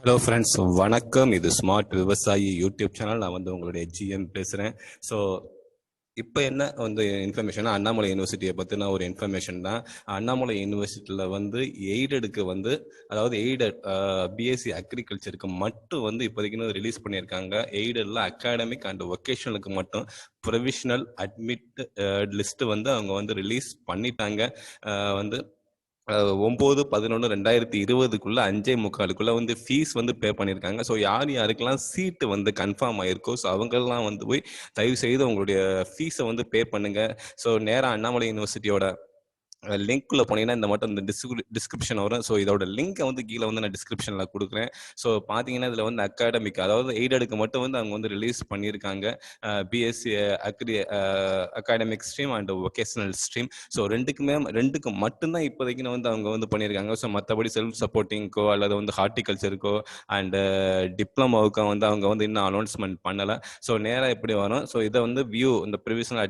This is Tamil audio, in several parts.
ஹலோ ஃப்ரெண்ட்ஸ், வணக்கம். இது ஸ்மார்ட் விவசாயி யூடியூப் சேனல். நான் உங்களுடைய ஜிஎம் பேசுகிறேன். ஸோ இப்போ என்ன இன்ஃபர்மேஷனா, அண்ணாமலை யூனிவர்சிட்டியை பற்றின ஒரு இன்ஃபர்மேஷன் தான். அண்ணாமலை யூனிவர்சிட்டியில் எய்டடுக்கு அதாவது எய்டட் பிஎஸ்சி அக்ரிகல்ச்சருக்கு மட்டும் இப்போதைக்கு ரிலீஸ் பண்ணியிருக்காங்க. எய்டடில் அகாடமிக் அண்ட் வொகேஷனலுக்கு மட்டும் ப்ரொவிஷனல் அட்மிட் லிஸ்ட்டு அவங்க ரிலீஸ் பண்ணிட்டாங்க. 9/11/2020 5:45 ஃபீஸ் பே பண்ணியிருக்காங்க. ஸோ யாருக்கெல்லாம் சீட்டு கன்ஃபார்ம் ஆயிருக்கோ, ஸோ அவங்கெல்லாம் போய் தயவு செய்து உங்களுடைய ஃபீஸை பே பண்ணுங்க. ஸோ நேராக அண்ணாமலை யூனிவர்சிட்டியோட லிங்க்குள்ளே போனீங்கன்னா இந்த மட்டும் இந்த டிஸ்கிரிப்ஷன் வரும். ஸோ இதோட லிங்க்கை கீழே நான் டிஸ்கிரிப்ஷனில் கொடுக்குறேன். ஸோ பார்த்தீங்கன்னா இதில் அகாடமிக், அதாவது எய்டடுக்கு மட்டும் அவங்க ரிலீஸ் பண்ணியிருக்காங்க. BSc academic stream and vocational stream. So ரெண்டுக்கு மட்டும்தான் இப்போதைக்கு அவங்க பண்ணியிருக்காங்க. ஸோ மற்றபடி செல்ஃப் சப்போர்ட்டிங்க்கோ அல்லது ஹார்டிகல்ச்சருக்கோ அண்டு டிப்ளமோவுக்கோ அவங்க இன்னும் அனௌன்ஸ்மெண்ட் பண்ணலை. ஸோ நேராக எப்படி வரும்? ஸோ இதை வியூ இந்த ப்ரிவிஷனல்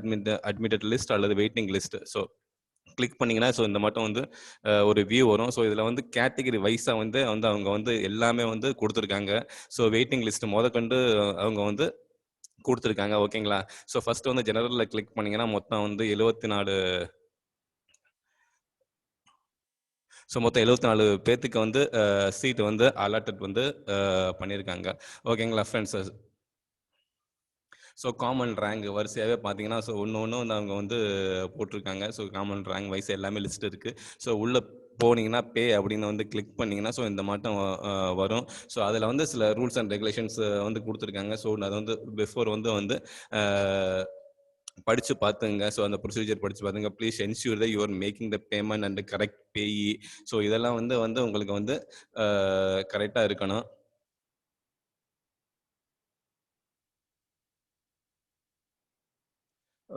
அட்மிட்டட் லிஸ்ட் அல்லது வெயிட்டிங் லிஸ்ட். ஸோ கிளிக் பண்ணிங்கன்னா ஸோ இந்த மட்டும் ஒரு வியூ வரும். ஸோ இதில் கேட்டகரி வைஸாக அவங்க எல்லாமே கொடுத்துருக்காங்க. ஸோ வெயிட்டிங் லிஸ்ட் முதற்கொண்டு அவங்க கொடுத்துருக்காங்க. ஓகேங்களா? ஸோ ஃபர்ஸ்ட் ஜெனரலில் கிளிக் பண்ணிங்கன்னா மொத்தம் 74. ஸோ மொத்தம் 74 பேத்துக்கு சீட்டு அலாட்டட் பண்ணியிருக்காங்க. ஓகேங்களா ஃப்ரெண்ட்ஸ்? ஸோ காமன் ரேங்க் வரிசையாகவே பார்த்தீங்கன்னா ஸோ ஒன்று அவங்க போட்டிருக்காங்க. ஸோ காமன் ரேங்க் வைஸ் எல்லாமே லிஸ்ட் இருக்குது. ஸோ உள்ளே போனீங்கன்னா பே அப்படின்னு கிளிக் பண்ணிங்கன்னா ஸோ இந்த மாட்டம் வரும். ஸோ அதில் சில ரூல்ஸ் அண்ட் ரெகுலேஷன்ஸ் கொடுத்துருக்காங்க. ஸோ அதை பிஃபோர் படித்து பார்த்துங்க. ஸோ அந்த ப்ரொசீஜர் படித்து பார்த்துங்க. Please ensure you are making the payment and correct pay. So இதெல்லாம் உங்களுக்கு கரெக்டாக இருக்கணும்.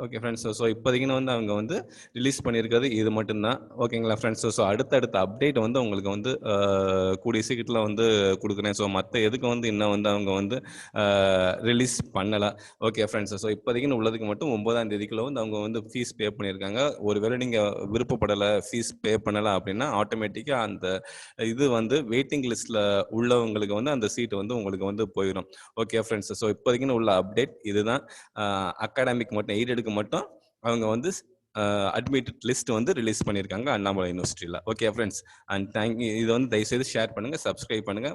Okay friends. ஸோ இப்போதைக்கு அவங்க ரிலீஸ் பண்ணியிருக்கிறது இது மட்டும்தான். ஓகேங்களா ஃப்ரெண்ட்ஸ்? ஸோ அடுத்த அப்டேட் உங்களுக்கு கூடிய சீக்கிரத்தில் கொடுக்குறேன். ஸோ மற்ற எதுக்கு இன்னும் அவங்க ரிலீஸ் பண்ணலை. Okay friends? ஸோ இப்போதைக்கு உள்ளதுக்கு மட்டும் 9ஆம் தேதிக்குள்ள அவங்க ஃபீஸ் பே பண்ணியிருக்காங்க. ஒருவேளை நீங்கள் விருப்பப்படலை, ஃபீஸ் பே பண்ணலை அப்படின்னா ஆட்டோமேட்டிக்காக அந்த இது வெயிட்டிங் லிஸ்ட்டில் உள்ளவங்களுக்கு அந்த சீட்டு உங்களுக்கு போயிடும். Okay friends? ஸோ இப்போதைக்கு உள்ள அப்டேட் இதுதான். அகாடமிக் மட்டும் எய்டடுக்கு மட்டும் அவங்க அட்மிட்டட் லிஸ்ட் ரிலீஸ் பண்ணியிருக்காங்க அண்ணாமலை யூனிவர்சிட்டியில். Okay friends? And thank you. இது தயவுசெய்து ஷேர் பண்ணுங்க, சப்ஸ்கிரைப் பண்ணுங்க.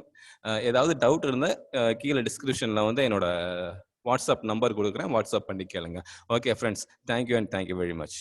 ஏதாவது டவுட் இருந்தால் கீழே டிஸ்கிரிப்ஷனில் என்னோட வாட்ஸ்அப் நம்பர் கொடுக்குறேன். வாட்ஸ்அப் பண்ணி கேளுங்க. Okay friends? Thank you and thank you very much.